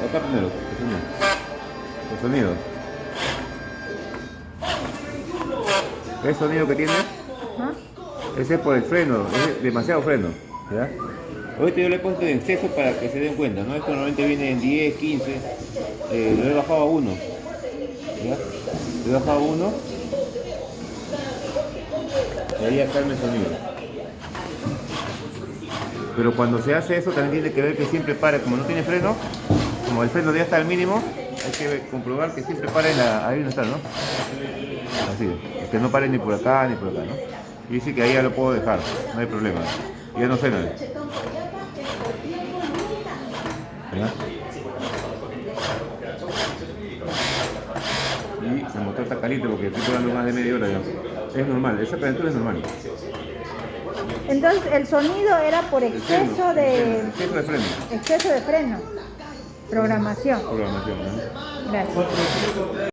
Acá primero, el sonido. ¿El sonido que tiene? Ajá. Ese es por el freno, es demasiado freno. ¿Ya? Ahorita yo le he puesto en exceso para que se den cuenta, ¿no? Esto normalmente viene en 10, 15, lo he bajado a 1. ¿Ya? Lo he bajado a 1 y ahí acá el sonido. Pero cuando se hace eso también tiene que ver que siempre pare, como no tiene freno, como el freno ya está al mínimo, hay que comprobar que siempre pare ahí donde está, ¿no? Así, que no pare ni por acá ni por acá, ¿no? Y dice que ahí ya lo puedo dejar, no hay problema. Ya no suena. ¿Ya? Y el motor está caliente porque estoy durando más de media hora ya. Es normal, esa calentura es normal. Entonces, el sonido era por El freno, exceso de freno. exceso de freno. Programación. Programación, ¿no? Gracias.